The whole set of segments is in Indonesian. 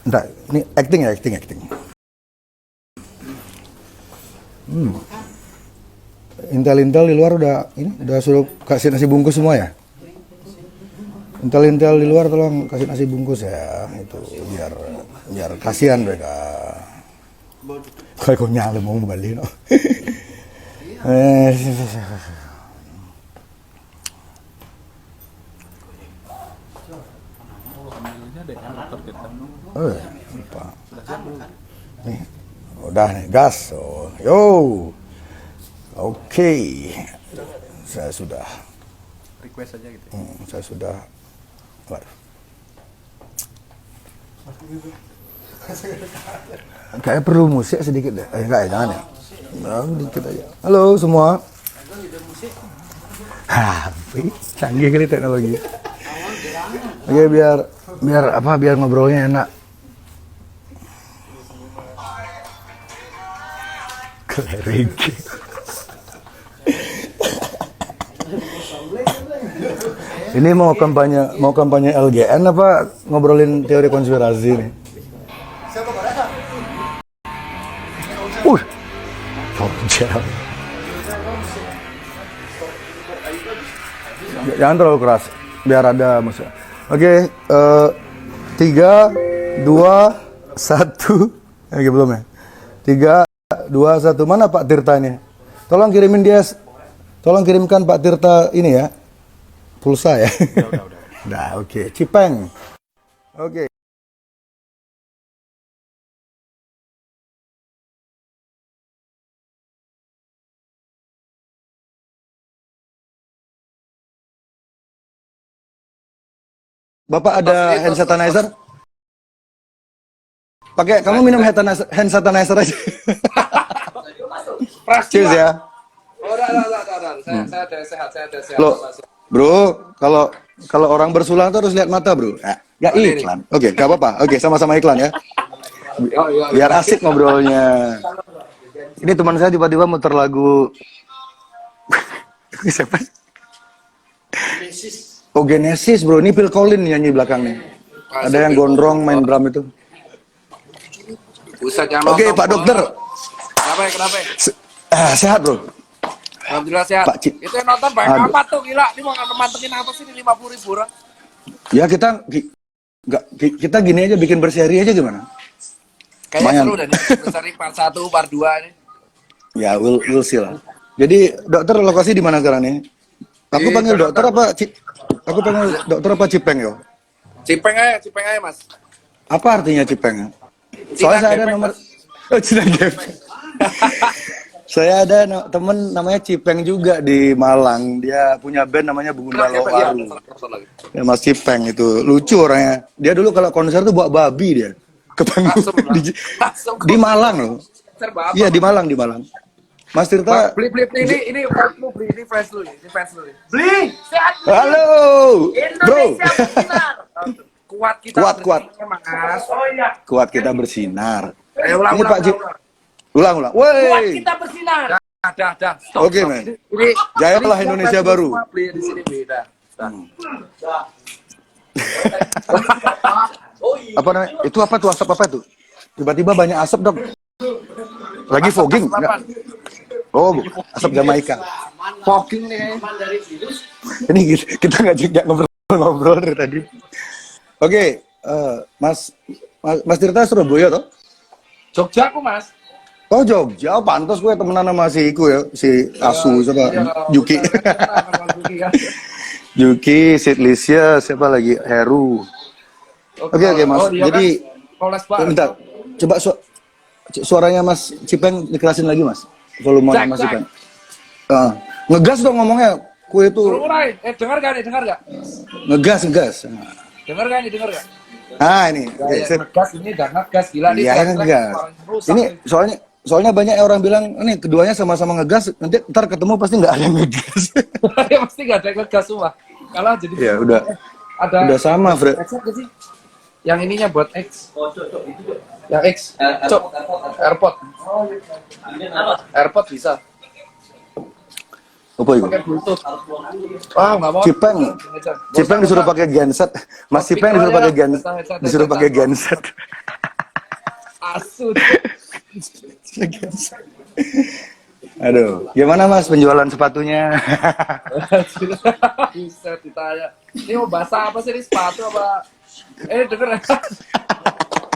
Enggak, ini acting ya, acting. Intel-intel di luar udah suruh kasih nasi bungkus semua ya. Intel-intel di luar tolong kasih nasi bungkus ya, itu biar kasihan mereka. Kayak kau nyala mau balik no. Lupa. Nih, udah nih gas. Oh, yo. Oke. Saya sudah Request aja gitu. saya sudah. Waduh. Kayak perlu musik sedikit deh. Enggak ya, jangan ya. Nah, dikit aja. Halo semua. Canggih kali teknologi. Oke, biar ngobrolnya enak. Klerik. Ini mau kampanye LGN apa ngobrolin teori konspirasi nih? Jauh. Jangan terlalu keras, biar ada musik. Oke, 3, 2, 1. Belum ya? 3, 2, 1. Mana Pak Tirta ini? Tolong kirimkan Pak Tirta ini ya. Pulsa ya. Udah, oke. Cipeng. Oke. Bapak ada hand sanitizer? Kamu minum hand sanitizer aja. Cheers ya. Udah. Saya ada sehat. Loh, bro, kalau orang bersulang tuh harus lihat mata, bro. Ya iklan. Oke, gak apa-apa. Oke, sama-sama iklan ya. Biar asik ngobrolnya. Ini teman saya tiba-tiba muter lagu. Siapa? Oh, Genesis, bro. Ini Phil Collins nyanyi belakang nih. Ada yang gondrong main drum itu. Oke, Pak Dokter. Kenapa? Sehat, bro. Alhamdulillah sehat. Itu yang nonton banyak amat tuh, gila. Ini mau mantengin apa sih, 50.000 orang? Ya kita gini aja, bikin berseri aja gimana? Kayaknya seru dan berseri part 1, part 2 nih. Ya, we'll see lah. Jadi, dokter lokasi di mana sekarang nih? Aku panggil dokter apa Cipeng yo? Cipeng aja mas. Apa artinya Cipeng? Soalnya saya ada nomor. Oh, Cina Gepeng. Saya ada temen namanya Cipeng juga di Malang. Dia punya band namanya Bunda Lowaru. Ya, Mas Cipeng itu lucu orangnya. Dia dulu kalau konser tuh bawa babi dia ke panggung di Malang loh. Iya di Malang. Mas Tirta beli ini mau beli ini fans lu nih. Beli sehat. Halo bro. Kuat kita Mas. Oh iya. Kuat kita bersinar. Ulang. Ulang. Woi. Kuat kita bersinar. Dah. Oke, men. Jayalah Indonesia baru. Beli di sini beda. Apa namanya? Itu apa tuh asap apa tuh? Tiba-tiba banyak asap, Dok. Lagi fogging. Oh, asap Jamaika. Fogging nih. Ini kita nggak ngobrol dari tadi. Oke, Mas Tirta Surabaya toh? Jogja aku, Mas. Oh, Jogja. Oh, pantas gue temenan sama si Iku ya, si Asu siapa? Yuki. Yuki, Sidlisya, siapa lagi? Heru. Oke, Mas. Jadi bentar. Coba suaranya Mas Cipeng dikerasin lagi, Mas. Volume Mas Cipeng. Ngegas dong ngomongnya. Kue itu. Dengar gak? Ngegas. Dengar gak? Ini. Ngegas ini udah ngegas gila nih. Iya, ngegas. Ini soalnya banyak orang bilang ini keduanya sama-sama ngegas, nanti ntar ketemu pasti nggak ada yang ngegas. Ya pasti nggak ada yang ngegas semua. Kalau jadi ya udah sama, Fred. Yang ininya buat X. Yang X. AirPod bisa. Apa itu? Pakai Bluetooth. Wah, nggak mau. Cipeng disuruh pakai genset. Mas Cipeng disuruh pakai genset. Disuruh pakai genset. Asu. Aduh, gimana Mas penjualan sepatunya? Bisa ditanya. Ini mau bahasa apa sih, ini sepatu apa? Denger.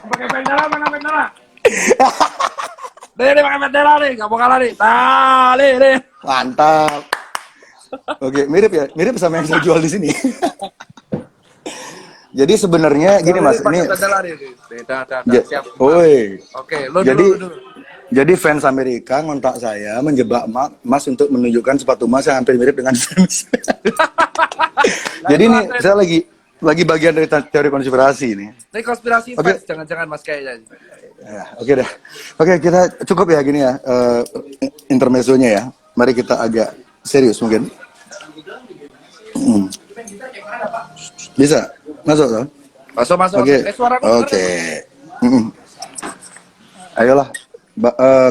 Pakai pendera, mana pendera? Nih, pakai pendera nih, nggak mau kalah nih. Nih. Mantap. Oke, mirip ya, mirip sama yang saya jual di sini. Jadi sebenarnya gini Mas, ini. Siap. Oi. Oke, lo Jadi, dulu. jadi fans Amerika ngontak saya menjebak Mas untuk menunjukkan sepatu Mas yang hampir mirip dengan fans. Jadi ini saya lagi bagian dari teori konspirasi ini. Ini konspirasi Oke. fans, jangan-jangan Mas kayaknya. Ya, oke deh. Oke, kita cukup ya gini ya intermezzonya ya. Mari kita agak serius mungkin. Bisa masuk toh? Masuk. Oke. Suara Oke. Ayolah.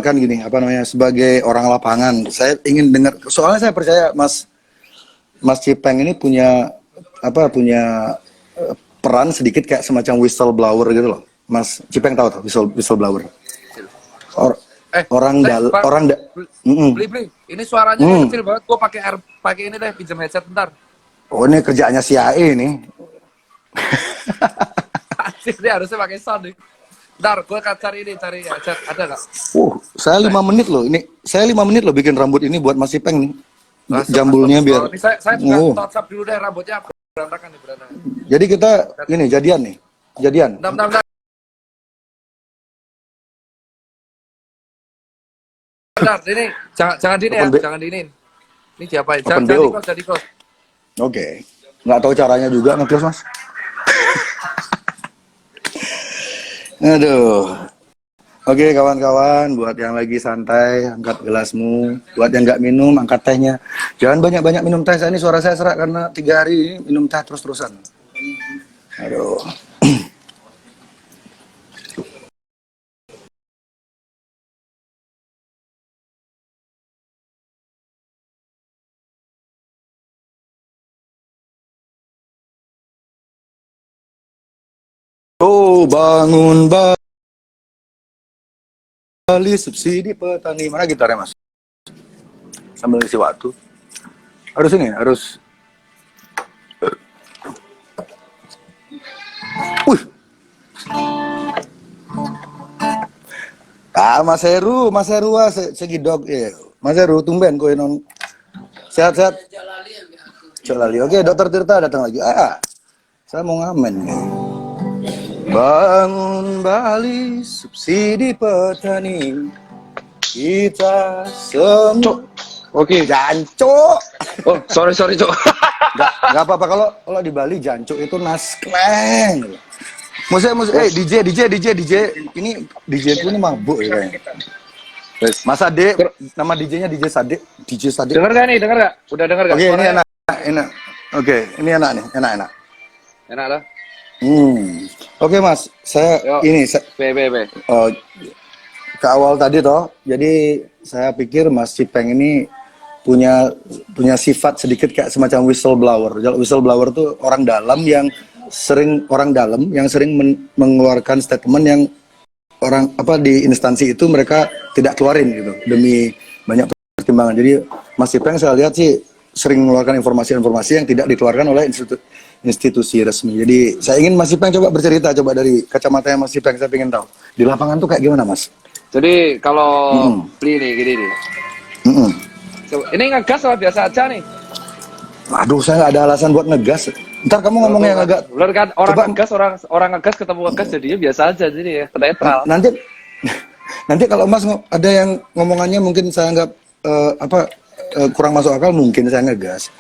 Kan gini, apa namanya? Sebagai orang lapangan, saya ingin dengar. Soalnya saya percaya Mas Cipeng ini punya peran sedikit kayak semacam whistleblower gitu loh. Mas Cipeng tahu tuh whistleblower. Beli. Ini suaranya kecil banget. Gua pakai ini deh, pinjam headset bentar. Oh, ini kerjaannya CIA ini. Ini harusnya pakai sound nih. Bentar, gue akan cari headset. Ada nggak? Saya 5 menit loh. Saya 5 menit loh bikin rambut ini buat Mas Cipeng nih. Jambulnya biar. Saya juga touch up dulu deh, rambutnya berantakan nih. Jadi kita ini jadian nih. Bentar. Bentar, ini jangan dini ya, jangan dinin. Ini diapain? Jangan di close. Oke. Nggak tahu caranya juga nge-close, Mas. Aduh. Oke, kawan-kawan, buat yang lagi santai, angkat gelasmu. Buat yang nggak minum, angkat tehnya. Jangan banyak-banyak minum teh. Ini suara saya serak karena 3 hari ini minum teh terus-terusan. Aduh. Oh, bangun Bali subsidi petani. Mana gitarnya, Mas? Sambil isi waktu. Harus. Wih. Mas Heru segidok ya. Mas Heru tumben kowe non. Sehat-sehat. Jalali. Oke, Dokter Tirta datang lagi. Saya mau ngamen nih. Bangun Bali subsidi petani kita semua. Oke. Jancuk. Oh, sorry Cok. Gak apa-apa kalau di Bali jancuk itu naskleng. Musik DJ. Ini DJ ku ini mabuk ya kayaknya. Mas Ade, nama DJ-nya DJ Sade. Dengar gak? Udah dengar gak? Oke, ini enak. Oke, ini enak nih, enak. Enak lah. Oke Mas, saya ke awal tadi toh. Jadi saya pikir Mas Cipeng ini punya sifat sedikit kayak semacam whistleblower. Whistleblower tuh orang dalam yang sering mengeluarkan statement yang di instansi itu mereka tidak keluarin gitu demi banyak pertimbangan. Jadi Mas Cipeng saya lihat sih sering mengeluarkan informasi-informasi yang tidak dikeluarkan oleh institusi resmi. Jadi saya ingin Mas Cipeng coba bercerita, dari kacamata Mas Cipeng, saya ingin tahu di lapangan tuh kayak gimana Mas? Jadi kalau beli nih gini nih. Ini ngegas lah biasa aja nih. Aduh, saya nggak ada alasan buat ngegas. Ntar kamu ngomong yang agak. Bener kan, orang ngegas ketemu ngegas jadinya biasa aja, jadi ya netral. Nanti kalau Mas ada yang ngomongannya mungkin saya anggap kurang masuk akal, mungkin saya ngegas.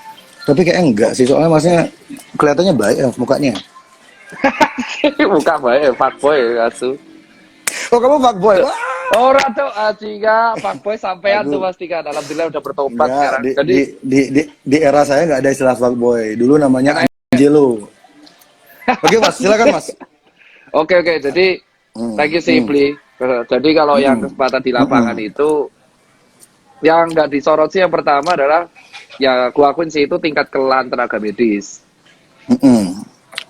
Tapi kayak enggak sih, soalnya Masnya kelihatannya baik ya mukanya. Muka baik, fuckboy asu. Oh, kamu fuckboy? Orang tuh Aciga, fuckboy sampean tuh pasti kan. Alhamdulillah udah bertobat sekarang. Jadi di era saya nggak ada istilah fuckboy. Dulu namanya Angelo. Oke Mas, silakan Mas. Oke. Jadi thank you Simply. Jadi kalau yang kesempatan di lapangan itu yang nggak disorot sih yang pertama adalah ya gua akuin sih itu tingkat kelelahan tenaga medis. Mm-mm.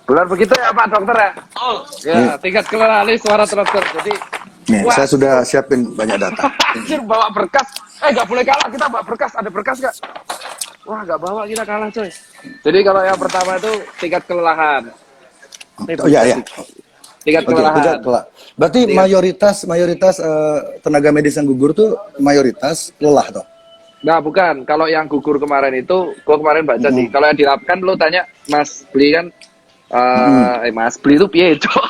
Benar begitu ya Pak Dokter ya? Oh, ya tingkat kelelahan ini suara dokter. Jadi, Nih, wah, saya sudah siapin banyak data. anjir bawa berkas. Nggak boleh kalah kita bawa berkas. Ada berkas nggak? Wah, nggak bawa kita kalah coy. Jadi kalau yang pertama itu tingkat kelelahan. Oh iya, iya. Tingkat Oke, kelelahan. tingkat kelelahan. Berarti mayoritas tenaga medis yang gugur tuh mayoritas lelah toh? Nah, bukan. Kalau yang gugur kemarin itu, gua kemarin baca sih. Kalau yang dilakukan lu tanya, Mas beli kan, Mas beli itu piye, Cok?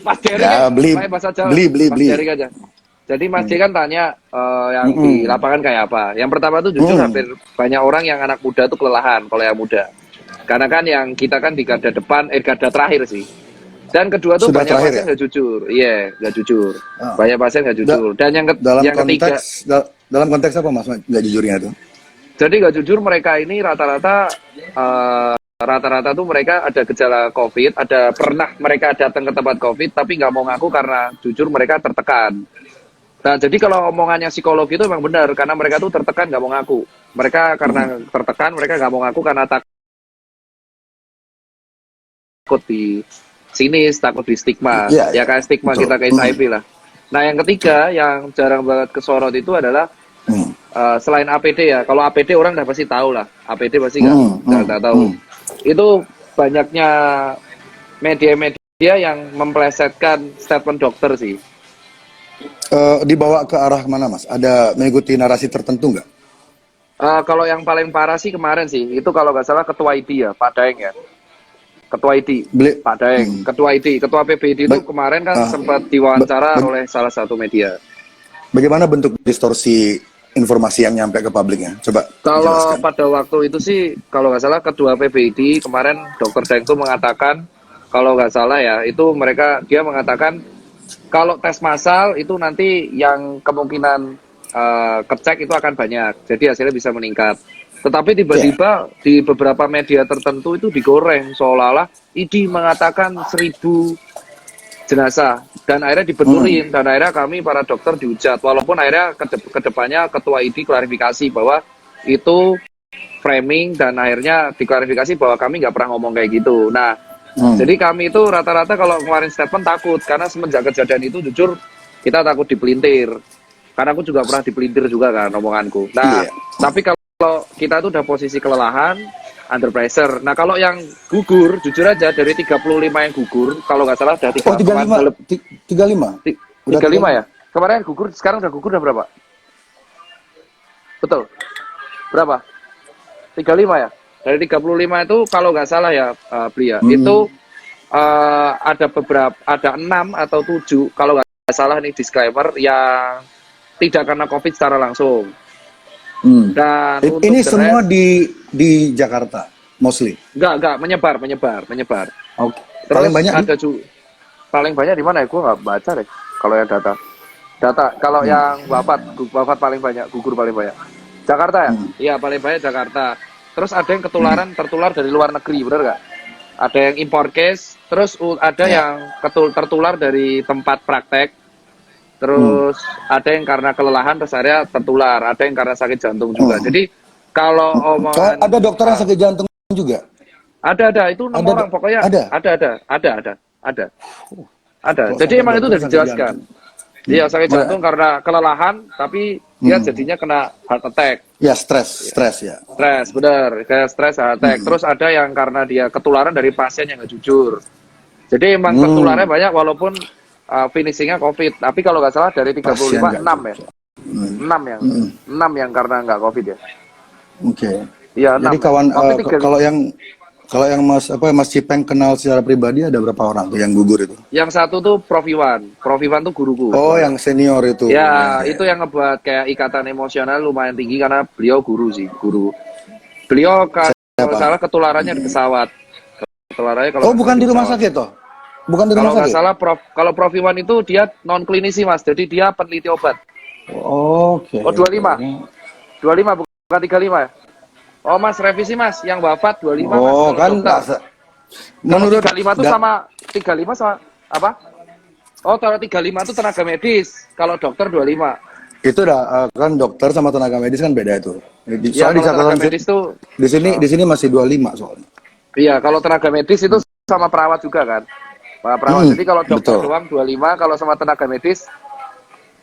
Mas Jerry Ya, kan, beli, pakai bahasa Jawa. beli. Mas Jerry aja. Jadi Mas Jerry kan tanya yang di lapangan kayak apa. Yang pertama tuh jujur hampir banyak orang yang anak muda tuh kelelahan kalau yang muda. Karena kan yang kita kan di garda depan, garda terakhir sih. Dan kedua tuh Sudah banyak terakhir pasien ya? nggak jujur. Iya, nggak jujur. Oh. Banyak pasien nggak jujur. Dan yang ketiga, dalam konteks apa Mas nggak jujurnya itu? jadi nggak jujur mereka ini rata-rata tuh mereka ada gejala COVID, pernah mereka datang ke tempat COVID tapi nggak mau ngaku karena jujur mereka tertekan. Nah jadi kalau omongannya psikologi itu memang benar karena mereka tuh tertekan nggak mau ngaku. Mereka karena tertekan mereka nggak mau ngaku karena takut di sinis, takut di stigma, ya kayak stigma betul. kita kayak HIV lah. Nah yang ketiga yang jarang banget kesorot itu adalah selain APD ya, kalau APD orang udah pasti tahu lah, APD pasti nggak tahu. Itu banyaknya media-media yang memplesetkan statement dokter sih. Dibawa ke arah mana Mas? Ada mengikuti narasi tertentu nggak? Kalau yang paling parah sih kemarin sih, itu kalau nggak salah ketua ID ya, Pak Daeng ya. Ketua ID, Pak Daeng, ketua ID, ketua PBID itu kemarin kan sempat diwawancara oleh salah satu media. Bagaimana bentuk distorsi informasi yang nyampe ke publiknya? Coba Kalau jelaskan. pada waktu itu sih, kalau nggak salah ketua PBID kemarin Dr. Daeng itu mengatakan, kalau nggak salah ya, itu dia mengatakan kalau tes massal itu nanti yang kemungkinan kecek itu akan banyak, jadi hasilnya bisa meningkat. Tetapi tiba-tiba di beberapa media tertentu itu digoreng seolah-olah ID mengatakan 1.000 jenazah dan akhirnya dibeturin dan akhirnya kami para dokter dihujat walaupun akhirnya kedepannya ketua ID klarifikasi bahwa itu framing dan akhirnya diklarifikasi bahwa kami nggak pernah ngomong kayak gitu. Nah jadi kami itu rata-rata kalau kemarin statement takut karena semenjak kejadian itu jujur kita takut dipelintir karena aku juga pernah dipelintir juga kan omonganku. Nah tapi kalau kita tuh udah posisi kelelahan, under pressure. Nah kalau yang gugur, jujur aja dari 35 yang gugur, kalau nggak salah udah 35 ya? Kemarin gugur, sekarang udah gugur udah berapa? Betul? Berapa? 35 ya? Dari 35 itu kalau nggak salah ya, Blia, itu ada 6 atau 7, kalau nggak salah nih disclaimer, yang tidak karena COVID secara langsung. Dan ini semua di Jakarta, mostly? Enggak, menyebar. Oke. Terus Paling banyak ada paling banyak di mana ya? Gue nggak baca deh. Kalau yang data, kalau yang wafat paling banyak, gugur paling banyak. Jakarta ya? Iya paling banyak Jakarta. Terus ada yang tertular dari luar negeri, bener nggak? Ada yang import case, terus ada yang tertular dari tempat praktek. Terus ada yang karena kelelahan terus akhirnya tertular, ada yang karena sakit jantung juga. Jadi kalau omongan ada dokter yang sakit jantung juga? Ada itu 6 orang pokoknya ada. Jadi emang itu udah dijelaskan. Dia sakit jantung karena kelelahan, tapi dia jadinya kena heart attack. Ya stres ya. Stres, benar, kayak stres heart attack. Terus ada yang karena dia ketularan dari pasien yang nggak jujur. Jadi emang tertularnya banyak walaupun finishingnya COVID, tapi kalau nggak salah dari 35 6 ya, 6 yang karena nggak COVID ya. Oke. Iya 6. Jadi kalau yang Mas Cipeng kenal secara pribadi ada berapa orang tuh yang gugur itu? Yang satu tuh Prof Iwan tuh guruku. Oh yang senior itu. Ya itu yang ngebuat kayak ikatan emosional lumayan tinggi karena beliau guru. Beliau kalau salah ketularannya di pesawat. Ketularannya kalau bukan di rumah sakit toh? Bukan di rumah sakit. Kalau nggak salah kalau Prof Iwan itu dia non klinisi Mas, jadi dia peneliti obat. Oke. 25 bukan 35 ya? Oh Mas revisi Mas, yang wafat 25 Mas. Oh kan menurut 35 itu sama 35 sama apa? Oh kalau 35 itu tenaga medis, kalau dokter 25. Itu kan dokter sama tenaga medis kan beda itu. Ya Soalnya di kalau tenaga catatan medis tuh, di sini masih 25 soalnya. iya kalau tenaga medis itu sama perawat juga kan. Pak perawat. Jadi kalau dokter Betul. doang 25, kalau sama tenaga medis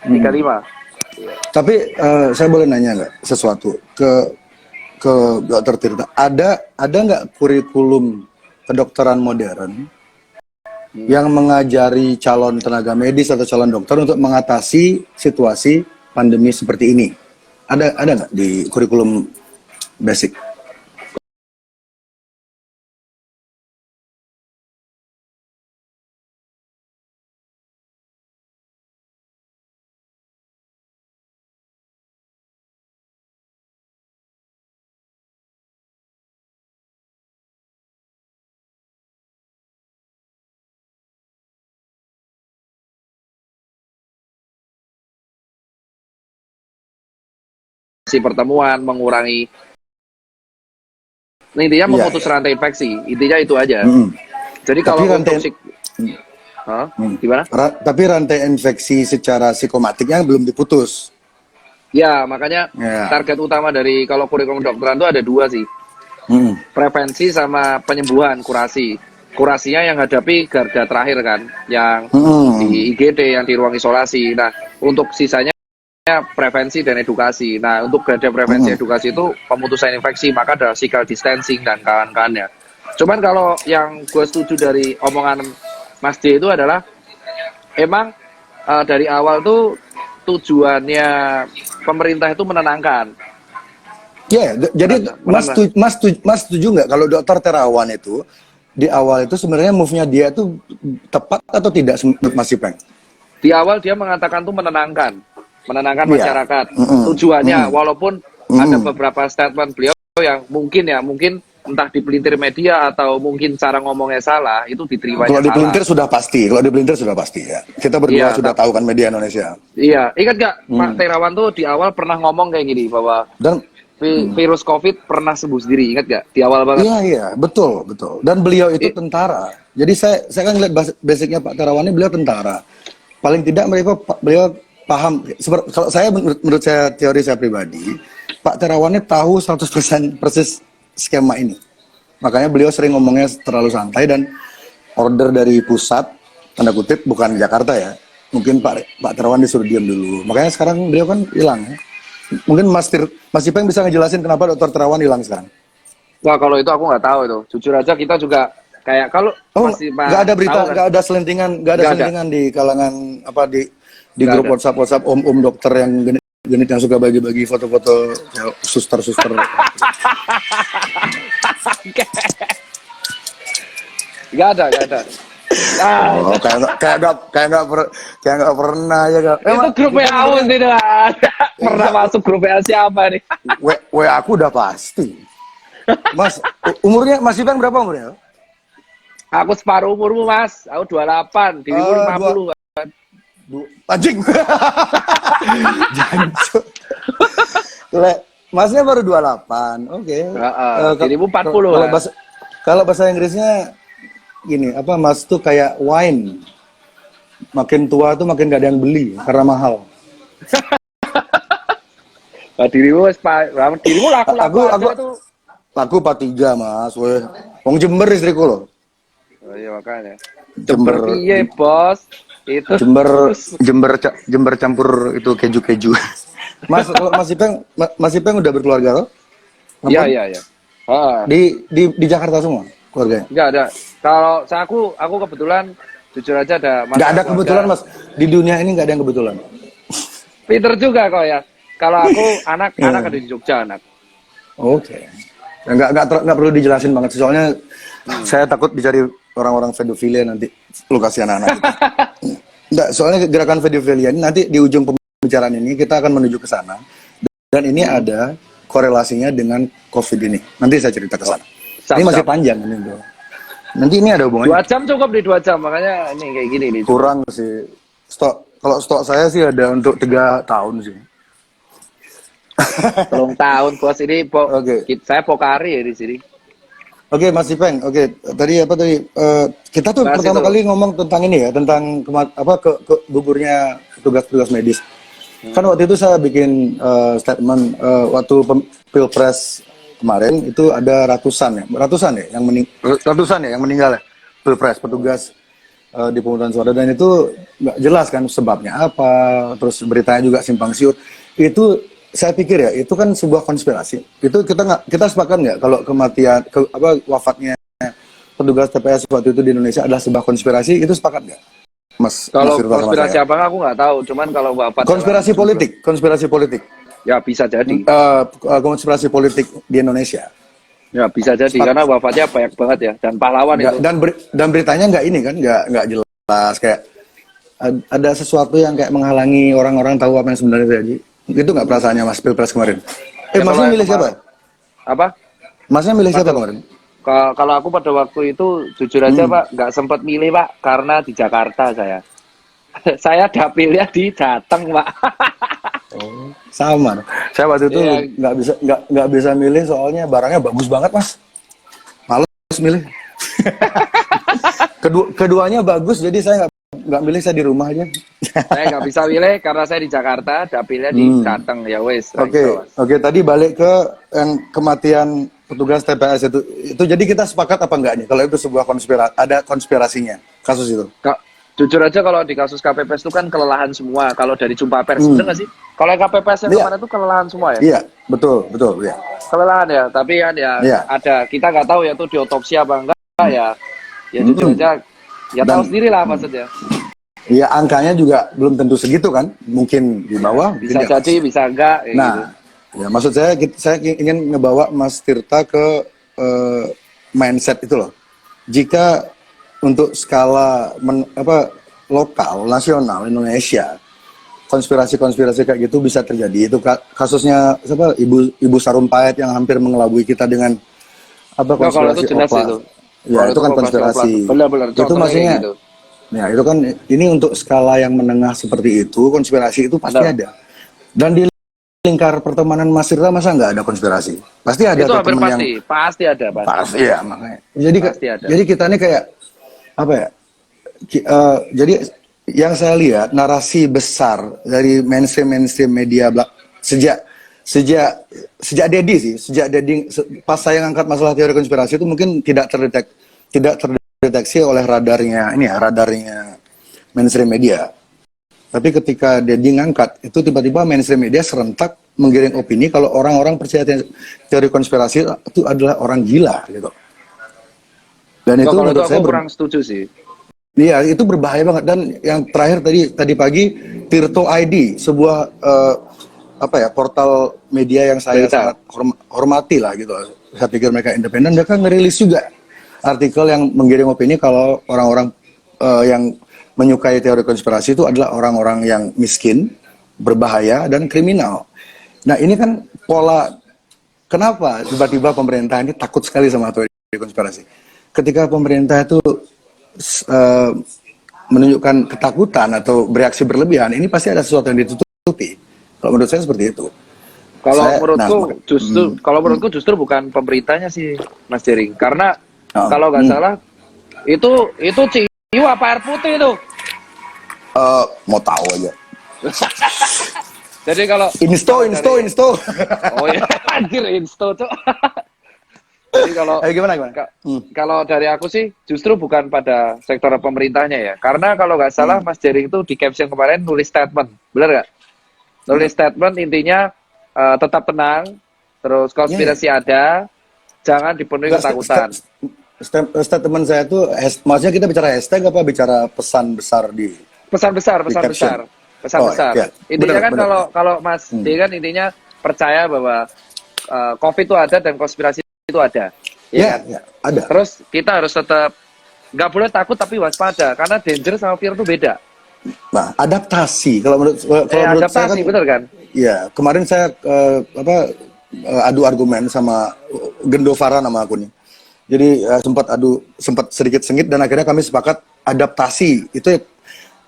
Hmm. 35. Tapi saya boleh nanya nggak sesuatu ke Dokter Tirta? Ada nggak kurikulum kedokteran modern yang mengajari calon tenaga medis atau calon dokter untuk mengatasi situasi pandemi seperti ini? Ada nggak di kurikulum basic? Si pertemuan mengurangi, nah, intinya Iya, memutus iya. rantai infeksi. Intinya itu aja. Mm-mm. Jadi Tapi kalau rantai untuk Hah? Gimana? tapi rantai infeksi secara psikomatiknya belum diputus. Ya, makanya Ya. target utama dari kalau kurikulum kedokteran itu ada dua sih. Mm. Prevensi sama penyembuhan, kurasi. Kurasinya yang hadapi garda terakhir kan, yang di IGD, yang di ruang isolasi. Nah, untuk sisanya prevensi dan edukasi. Nah, untuk garda prevensi edukasi itu pemutusan infeksi, maka ada physical distancing dan kawan-kawannya. Cuman kalau yang gue setuju dari omongan Mas D itu adalah emang dari awal tuh tujuannya pemerintah itu menenangkan. Ya, jadi Mas setuju nggak kalau Dokter Terawan itu di awal itu sebenarnya move-nya dia itu tepat atau tidak menurut Mas Ipeng? Di awal dia mengatakan tuh menenangkan Iya. masyarakat. Tujuannya, walaupun ada beberapa statement beliau yang mungkin entah dipelintir media atau mungkin cara ngomongnya salah, itu diterimanya Kalau salah. dipelintir sudah pasti ya. Kita berdua sudah tahu kan media Indonesia. Iya, ingat gak Pak Terawan tuh di awal pernah ngomong kayak gini bahwa Dan virus COVID pernah sembuh sendiri, ingat gak? Di awal banget. iya, betul. Dan beliau itu tentara. Jadi saya kan lihat basicnya Pak Terawan ini beliau tentara. Paling tidak beliau paham. Kalau saya menurut saya teori saya pribadi, Pak Terawan ini tahu 100% persis skema ini. Makanya beliau sering ngomongnya terlalu santai dan order dari pusat, tanda kutip, bukan Jakarta ya. Mungkin Pak Terawan disuruh diam dulu. Makanya sekarang beliau kan hilang ya. Mungkin Mas Ipeng bisa ngejelasin kenapa Dokter Terawan hilang sekarang. Wah, kalau itu aku nggak tahu itu. Jujur aja kita juga kayak kalau masih nggak ada berita, tahu kan? nggak ada selentingan di kalangan apa di grup WhatsApp om dokter yang genit yang suka bagi-bagi foto-foto ya, suster. Gak ada. Oh, kayak nggak pernah ya kak. Itu grup WA tidak ada. Pernah masuk grup WA siapa nih? WA aku udah pasti. Mas, Mas Ipeng berapa umurnya? Aku separuh umurmu Mas. Aku 28, dirimu 50 kan. Anjing. Jancuk. Masnya baru 28. Oke. Dirimu 40. Kalau bahasa Inggrisnya gini, Mas tuh kayak wine. Makin tua tuh makin gak ada yang beli karena mahal. Dirimu laku Aku 43 Mas. Wong Jember istriku loh. Oh iya makanya. Jember. Iya bos. Itu Jember campur itu keju. Mas, kalau Mas Ipeng udah berkeluarga loh? Iya. Di Jakarta semua keluarganya? Enggak ada. Kalau aku kebetulan jujur aja ada. Nggak ada kebetulan Mas. Di dunia ini nggak ada yang kebetulan. Pinter juga kok ya. Kalau aku anak ada di Jogja anak. Oke. Nggak perlu dijelasin banget. Soalnya saya takut dicari orang-orang pedofilia nanti lokasi anak-anak. Enggak, soalnya gerakan pedofilia ini nanti di ujung pembicaraan ini kita akan menuju ke sana. Dan ini ada korelasinya dengan COVID ini. Nanti saya cerita ke sana. Ini masih panjang ini, Bro. Nanti ini ada hubungannya. 2 jam cukup di 2 jam, makanya ini kayak gini nih. Kurang sih. Kalau stok saya sih ada untuk 3 tahun sih. 3 tahun bos ini. Saya Pokari ya di sini. Oke, Mas Ipeng. Oke, tadi kita tuh pertama kali ngomong tentang ini ya, tentang gugurnya petugas medis. Kan waktu itu saya bikin statement waktu pilpres kemarin itu ada ratusan ya yang meninggal ya pilpres petugas di pemungutan suara, dan itu nggak jelas kan sebabnya apa, terus beritanya juga simpang siur. Itu saya pikir ya itu kan sebuah konspirasi. Itu kita sepakat nggak kalau wafatnya petugas TPS waktu itu di Indonesia adalah sebuah konspirasi, itu sepakat nggak? Kalau Firza sama konspirasi saya. apa aku nggak tahu, cuman kalau Bapak Konspirasi politik. ya bisa jadi. Konspirasi politik di Indonesia. Ya bisa jadi karena wafatnya banyak banget ya, dan pahlawan itu. Dan beritanya nggak ini kan, nggak jelas, kayak ada sesuatu yang kayak menghalangi orang-orang tahu apa yang sebenarnya terjadi. Itu nggak perasaannya Mas pilpres kemarin? Ya, Masnya milih siapa? Apa? Masnya milih siapa kemarin? Kalau aku pada waktu itu jujur aja Pak, nggak sempat milih Pak, karena di Jakarta saya. Saya dapilnya di Jateng Pak. Oh, sama. Saya waktu itu nggak bisa milih soalnya barangnya bagus banget Mas. Males milih. Keduanya bagus, jadi saya nggak milih, saya di rumah aja. Saya nggak bisa milih karena saya di Jakarta, dapilnya di Jateng ya wes. Oke. Tadi balik ke yang kematian petugas TPS itu jadi kita sepakat apa enggak nih kalau itu sebuah ada konspirasinya kasus itu? Jujur aja kalau di kasus KPPS itu kan kelelahan semua. Kalau dari jumpa pers, bener nggak sih? Kalau KPPS yang kemarin itu kelelahan semua ya? Iya, betul ya. Kelelahan ya, tapi kan ya ada, kita nggak tahu ya itu diotopsi apa enggak ya. Ya jujur aja, ya tahu sendiri lah maksudnya. Iya, angkanya juga belum tentu segitu kan, mungkin di bawah. Bisa jadi, bisa enggak. Nah, gitu. Ya maksud saya ingin ngebawa Mas Tirta ke mindset itu loh. Jika untuk skala lokal, nasional Indonesia, konspirasi kayak gitu bisa terjadi. Itu kasusnya Ibu Sarumpait yang hampir mengelabui kita dengan konspirasi itu jelas itu. Ya, itu kan konspirasi. Benar-benar. Itu maksudnya gitu. Ya, itu kan ini untuk skala yang menengah seperti itu, konspirasi itu pasti ada. Dan di lingkar pertemanan Mas Tirta masa nggak ada konspirasi? Pasti ada. Itu hampir pasti ada. Pasti ya, makanya. Jadi kita ini kayak apa ya? Jadi yang saya lihat narasi besar dari mainstream media sejak Dedi pas saya ngangkat masalah teori konspirasi itu mungkin tidak terdeteksi oleh radarnya mainstream media. Tapi ketika Dedi ngangkat itu tiba-tiba mainstream media serentak menggiring opini kalau orang-orang percaya teori konspirasi itu adalah orang gila gitu. Dan itu menurut saya kurang setuju sih. Iya, itu berbahaya banget. Dan yang terakhir tadi pagi Tirto ID, sebuah portal media yang saya sangat hormati lah gitu. Saya pikir mereka independen, mereka ngerilis juga artikel yang menggiring opini kalau orang-orang yang menyukai teori konspirasi itu adalah orang-orang yang miskin, berbahaya, dan kriminal. Nah ini kan pola, kenapa tiba-tiba pemerintah ini takut sekali sama teori konspirasi? Ketika pemerintah itu menunjukkan ketakutan atau bereaksi berlebihan, ini pasti ada sesuatu yang ditutupi. Kalau menurut saya seperti itu. Kalau menurutku justru bukan pemerintahnya sih, Mas Jering. Karena kalau nggak salah itu ciu apa air putih itu? Mau tahu aja. Jadi kalau insto. Oh iya, anjir insto tuh. Jadi gimana? Kalau dari aku sih justru bukan pada sektor pemerintahnya ya. Karena kalau nggak salah Mas Jering itu di caption kemarin nulis statement, benar nggak? Nulis statement intinya tetap tenang, terus konspirasi ada, jangan dipenuhi ketakutan. Statement saya tuh, maksudnya kita bicara hashtag apa bicara pesan besar di? Pesan besar. Ya. Intinya kan kalau Mas D kan intinya percaya bahwa COVID itu ada dan konspirasi itu ada. Ya, ada. Terus kita harus tetap nggak boleh takut tapi waspada karena danger sama fear itu beda. Nah, adaptasi kalau menurut saya kan, bener kan? Ya, kemarin saya adu argumen sama Gendovara nama akunnya. Jadi sempat sedikit sengit dan akhirnya kami sepakat adaptasi itu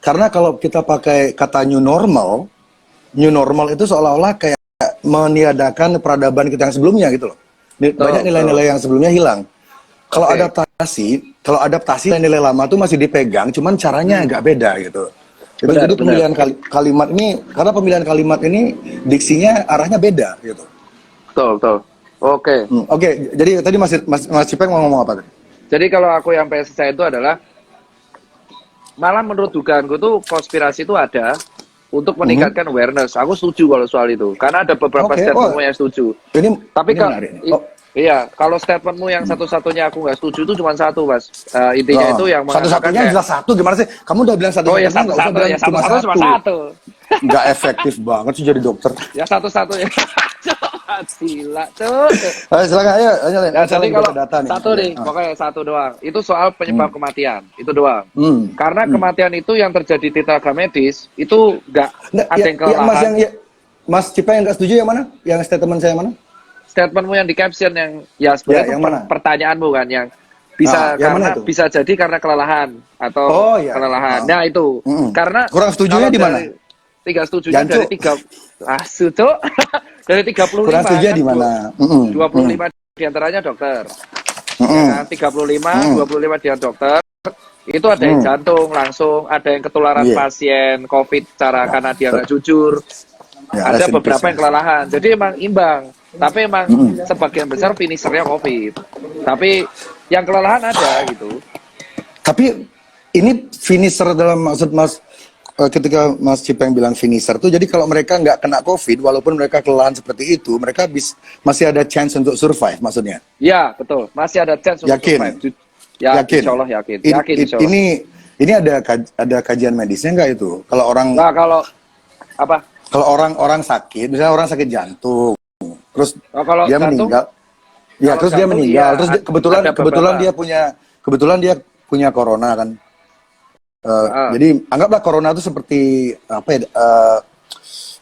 karena kalau kita pakai kata new normal itu seolah-olah kayak meniadakan peradaban kita yang sebelumnya gitu loh. Banyak nilai-nilai yang sebelumnya hilang. Kalau adaptasi nilai-nilai lama tuh masih dipegang, cuman caranya agak beda gitu. Itu Benar, jadi benar. pemilihan kalimat ini, karena pemilihan kalimat ini diksinya arahnya beda gitu. Betul, betul. Oke. Oke, jadi tadi Mas Cipeng mau ngomong apa tadi? Jadi kalau aku yang pengen saya itu adalah malah menurut dugaanku tuh konspirasi itu ada untuk meningkatkan awareness. Aku setuju kalau soal itu. Karena ada beberapa Oke, statementmu yang setuju. Ini Tapi ini menarik. Oh, iya, kalau statementmu yang satu-satunya aku nggak setuju itu cuma satu, Mas. Intinya itu yang mengatakan satu-satunya kayak, jelas satu, gimana sih? Kamu udah bilang oh ya satu-satunya, nggak usah satu-satu, bilang ya cuma satu-satu cuma satu. satu. Nggak efektif banget sih jadi dokter. Ya satu-satunya. Gila, tuh. Ayo silakan, ayo. Nah, Saya jadi lagi kalau baca data nih. satu nih, pokoknya satu doang. Itu soal penyebab kematian, itu doang. Hmm. Karena kematian itu yang terjadi di tenaga medis itu nggak Nah, ada yang kelelahan. Mas Mas Cipeng yang nggak setuju yang mana? Yang statement saya mana? Statementmu yang di caption yang ya sebenarnya Ya, itu yang mana? pertanyaanmu kan yang bisa yang mana karena itu? bisa jadi karena kelelahan atau Oh, iya. kelelahan. Nah itu karena Kurang setujunya kalau di mana? Tiga setujunya Jancu. dari tiga suto dari 35 Kurang setuju kan, di mana? 25 diantaranya dokter. Ya, 35, 25 dia dokter. Itu ada yang jantung langsung, ada yang ketularan Iya. pasien COVID cara karena dia nggak jujur. Ya, Ada rest in beberapa peace, yang kelelahan. Jadi emang imbang. Tapi emang sebagian besar finishernya COVID. Tapi yang kelelahan ada gitu. Tapi ini finisher dalam maksud Mas ketika Mas Cipeng bilang finisher tuh, jadi kalau mereka nggak kena COVID, walaupun mereka kelelahan seperti itu, mereka masih ada chance untuk survive maksudnya. Ya betul. Masih ada chance untuk Yakin? survive. Ya, Yakin? insya Allah yakin. Yakin insya Allah. Ini ada kajian medisnya nggak itu? Kalau orang Nah kalau apa? kalau orang sakit, misalnya orang sakit jantung, terus Kalau dia jantung, meninggal, ya kalau terus dia jantung, meninggal, iya, terus ada kebetulan beberapa. kebetulan dia punya corona kan. Jadi anggaplah corona itu seperti apa ya?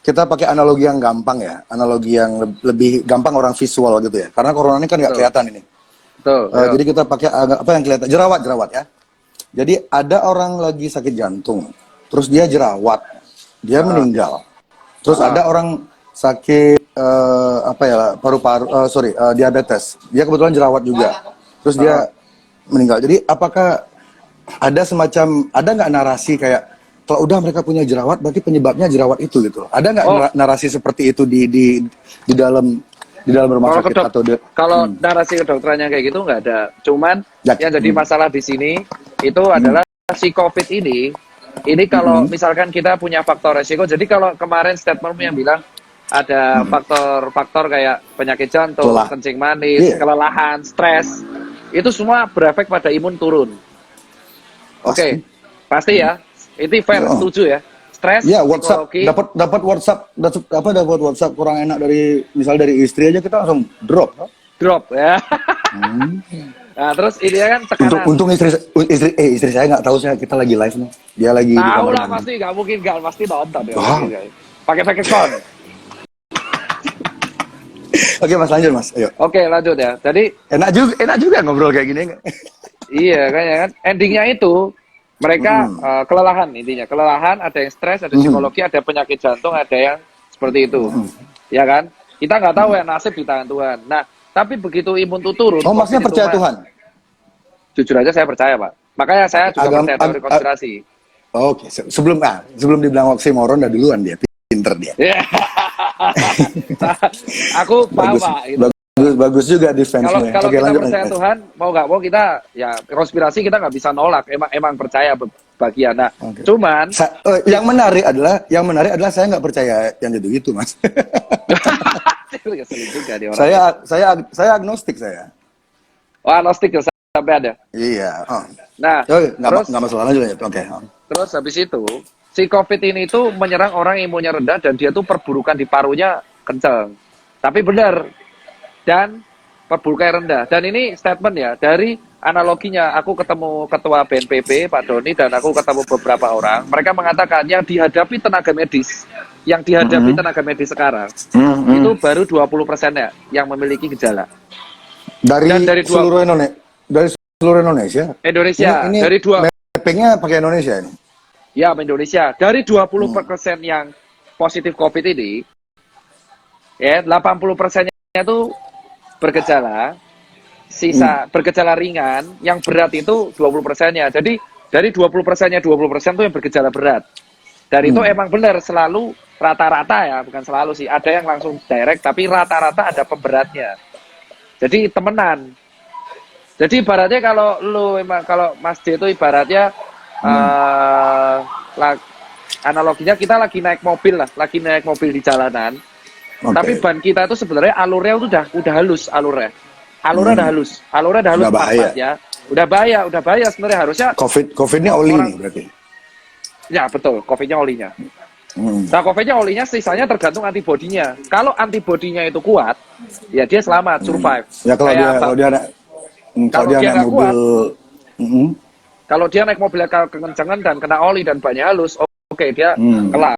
Kita pakai analogi yang gampang ya, analogi yang lebih gampang orang visual gitu ya. Karena corona ini kan nggak kelihatan ini. Betul. Jadi kita pakai apa yang kelihatan, jerawat ya. Jadi ada orang lagi sakit jantung, terus dia jerawat, dia meninggal. Terus ada orang sakit apa ya, paru-paru, diabetes, dia kebetulan jerawat juga, terus dia meninggal. Jadi apakah ada nggak narasi kayak kalau udah mereka punya jerawat berarti penyebabnya jerawat itu gitu? Ada nggak narasi seperti itu di dalam rumah sakit atau kalau narasi kedokterannya kayak gitu nggak ada. Cuman yang jadi masalah di sini itu adalah si COVID ini kalau misalkan kita punya faktor resiko. Jadi kalau kemarin statementmu yang bilang ada faktor-faktor kayak penyakit jantung, kencing manis, kelelahan, stres, itu semua berefek pada imun turun. Oke, pasti ya. Itu fair, setuju ya. Stres, ya, WhatsApp, dapat WhatsApp kurang enak dari istri aja kita langsung drop ya. Nah terus ini kan tekanan. Untung istri saya nggak tahu kita lagi live nih, dia lagi tahu lah pasti, nggak mungkin nggak, pasti nonton ya. Pakai call. Oke Mas, lanjut Mas, ayo. Oke lanjut ya. Jadi enak juga ngobrol kayak gini. Iya kayaknya kan endingnya itu mereka kelelahan, intinya kelelahan, ada yang stres, ada psikologi, ada penyakit jantung, ada yang seperti itu, ya kan? Kita nggak tahu ya, nasib di tangan Tuhan. Nah tapi begitu imun itu turun. Oh maksudnya percaya Tuhan? Jujur aja saya percaya Pak. Makanya saya juga percaya teori konspirasi. Oke, sebelum dibilang oksimoron dah duluan dia pinter dia. Aku paham Pak. Gitu. Bagus juga defense-nya. Kalau kita percaya Tuhan, mau nggak mau kita ya konspirasi kita nggak bisa nolak. Emang percaya bagian. Nah, cuman yang menarik adalah saya nggak percaya yang itu Mas. Saya agnostik saya. Oh, agnostik sampai ada. Iya. Nah, terus nggak masalah aja. Oke. Terus habis itu si COVID ini tuh menyerang orang imunnya rendah dan dia tuh perburukan di parunya kencang. Tapi benar. Dan perburukan rendah. Dan ini statement ya dari analoginya. Aku ketemu ketua BNPB Pak Doni dan aku ketemu beberapa orang. Mereka mengatakan yang dihadapi tenaga medis sekarang itu baru 20%-nya yang memiliki gejala. Dari seluruh Indonesia. Ini dari mapping-nya pakai Indonesia ini. Ya, Indonesia. Dari 20% yang positif COVID ini, ya 80%-nya itu bergejala, sisa bergejala ringan, yang berat itu 20%-nya. Jadi dari 20%-nya 20% itu yang bergejala berat. Dan itu emang benar selalu rata-rata ya, bukan selalu sih. Ada yang langsung direct, tapi rata-rata ada pemberatnya. Jadi temenan. Jadi ibaratnya kalau lu emang kalau Mas D itu ibaratnya analoginya kita lagi naik mobil lah, lagi naik mobil di jalanan. Tapi ban kita itu sebenarnya alurnya itu udah halus alurnya. Alurnya udah halus Udah bahaya. ya. Udah bahaya sebenarnya harusnya. Covid-nya oli nih berarti. Ya betul, COVID-nya olinya. Nah, COVID-nya olinya sisanya tergantung antibodinya. Kalau antibodinya itu kuat, ya dia selamat, survive. Ya kalau dia naik mobil, kalau dia naik mobil kekencangan dan kena oli dan bannya halus, oke dia kelar.